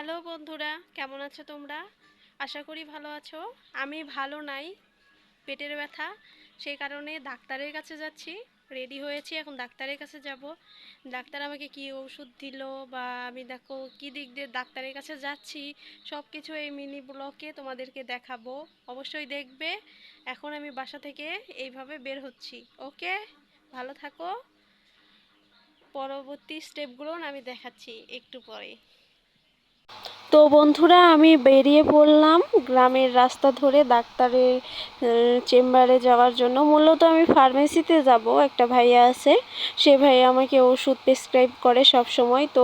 Hello বন্ধুরা, কেমন আছো তোমরা? আশা করি ভালো আছো। আমি ভালো নাই, পেটের ব্যথা, সেই কারণে ডাক্তারের কাছে যাচ্ছি। রেডি হয়েছি, এখন ডাক্তারের কাছে যাব। ডাক্তার আমাকে কি ওষুধ দিল বা আমি দেখো কি দিক দিয়ে ডাক্তারের কাছে যাচ্ছি, সব কিছু এই মিনি ব্লগে তোমাদেরকে দেখাবো। অবশ্যই দেখবে। এখন আমি বাসা থেকে এইভাবে বের হচ্ছি। ওকে, ভালো থাকো। পরবর্তী স্টেপগুলো আমি দেখাচ্ছি একটু পরে। তো বন্ধুরা, আমি বেরিয়ে পড়লাম গ্রামের রাস্তা ধরে ডাক্তারের চেম্বারে যাওয়ার জন্য। মূলত আমি ফার্মেসিতে যাব, একটা ভাইয়া আছে, সে ভাইয়া আমাকে ওষুধ প্রেসক্রাইব করে সব সময়। তো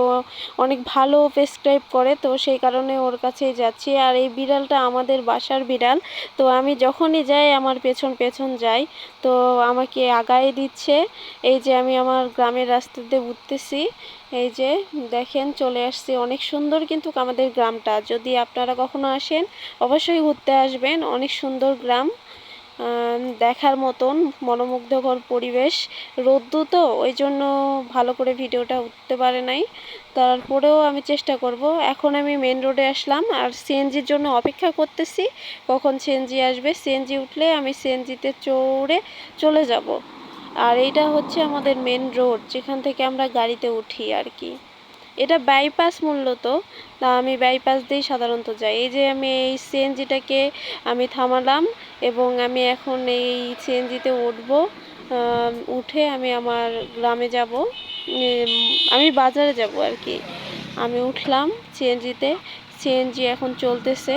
অনেক ভালো প্রেসক্রাইব করে, তো সেই কারণে ওর কাছেই যাচ্ছি। আর এই বিড়ালটা আমাদের বাসার বিড়াল, তো আমি যখনই যাই আমার পেছন পেছন যাই, তো আমাকে আগায় দিচ্ছে। এই যে আমি আমার গ্রামের রাস্তা দিয়ে উঠতেছি, এই যে দেখেন চলে আসছি। অনেক সুন্দর কিন্তু আমাদের গ্রামটা, যদি আপনারা কখনো আসেন অবশ্যই ঘুরতে আসবেন। অনেক সুন্দর গ্রাম, দেখার মতন মনোমুগ্ধকর পরিবেশ। রোদ্দু তো ওই জন্য ভালো করে ভিডিওটা উঠতে পারে নাই, তারপরেও আমি চেষ্টা করব। এখন আমি মেন রোডে আসলাম আর সিএনজির জন্য অপেক্ষা করতেছি কখন সিএনজি আসবে। সিএনজি উঠলে আমি সিএনজিতে চড়ে চলে যাব। আর এইটা হচ্ছে আমাদের মেন রোড, যেখান থেকে আমরা গাড়িতে উঠি আর কি। এটা বাইপাস মূলত, তা আমি বাইপাস দিয়েই সাধারণত যাই। এই যে আমি এই সিএনজিটাকে আমি থামালাম এবং আমি এখন এই সিএনজিতে উঠব। উঠে আমি আমার গ্রামে যাব, আমি বাজারে যাব আর কি। আমি উঠলাম সিএনজিতে, সিএনজি এখন চলতেছে।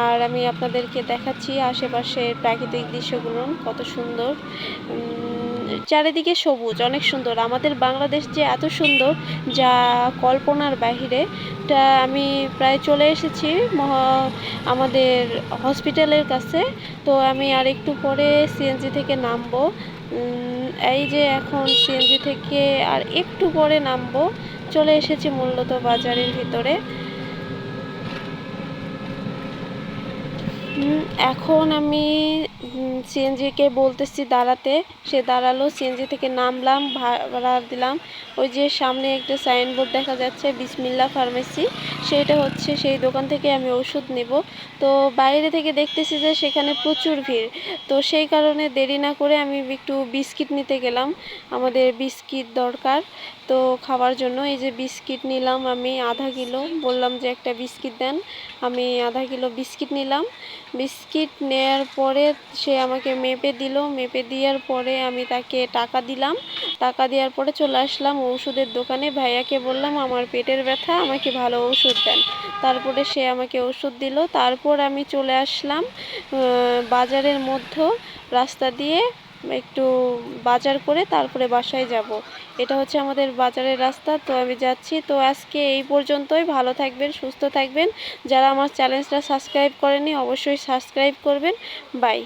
আর আমি আপনাদেরকে দেখাচ্ছি আশেপাশের প্রাকৃতিক দৃশ্যগুলো কত সুন্দর। চারিদিকে সবুজ, অনেক সুন্দর। আমাদের বাংলাদেশ যে এত সুন্দর, যা কল্পনার বাহিরে। তা আমি প্রায় চলে এসেছি আমাদের হসপিটালের কাছে। তো আমি আর একটু পরে সিএনজি থেকে নামবো। এই যে এখন সিএনজি থেকে আর একটু পরে নামবো। চলে এসেছি মূলত বাজারের ভিতরে। এখন আমি সিএনজিকে বলতেছি দাঁড়াতে, সে দাঁড়ালো। সিএনজি থেকে নামলাম, ভাড়া দিলাম। ওই যে সামনে একটা সাইনবোর্ড দেখা যাচ্ছে বিসমিল্লা ফার্মেসি, সেইটা হচ্ছে সেই দোকান থেকে আমি ওষুধ নেব। তো বাইরে থেকে দেখতেছি যে সেখানে প্রচুর ভিড়, তো সেই কারণে দেরি না করে আমি একটু বিস্কিট নিতে গেলাম। আমাদের বিস্কিট দরকার তো খাওয়ার জন্য। এই যে বিস্কিট নিলাম আমি আধা কিলো, বললাম যে একটা বিস্কিট দেন। আমি আধা কিলো বিস্কিট নিলাম। বিস্কিট নেয়ার পরে সে আমাকে মেপে দিল। মেপে দেওয়ার পরে আমি তাকে টাকা দিলাম। টাকা দেওয়ার পরে চলে আসলাম ওষুধের দোকানে। ভাইয়াকে বললাম আমার পেটের ব্যথা, আমাকে ভালো ওষুধ দেন। তারপরে সে আমাকে ওষুধ দিল। তারপর আমি চলে আসলাম বাজারের মধ্যে রাস্তা দিয়ে, একটু বাজার করে তারপরে বাসায় যাব। এটা হচ্ছে আমাদের বাজারের রাস্তা, তো আমি যাচ্ছি। তো আজকে এই পর্যন্তই। ভালো থাকবেন, সুস্থ থাকবেন। যারা আমার চ্যানেলটা সাবস্ক্রাইব করেনি অবশ্যই সাবস্ক্রাইব করবেন। বাই।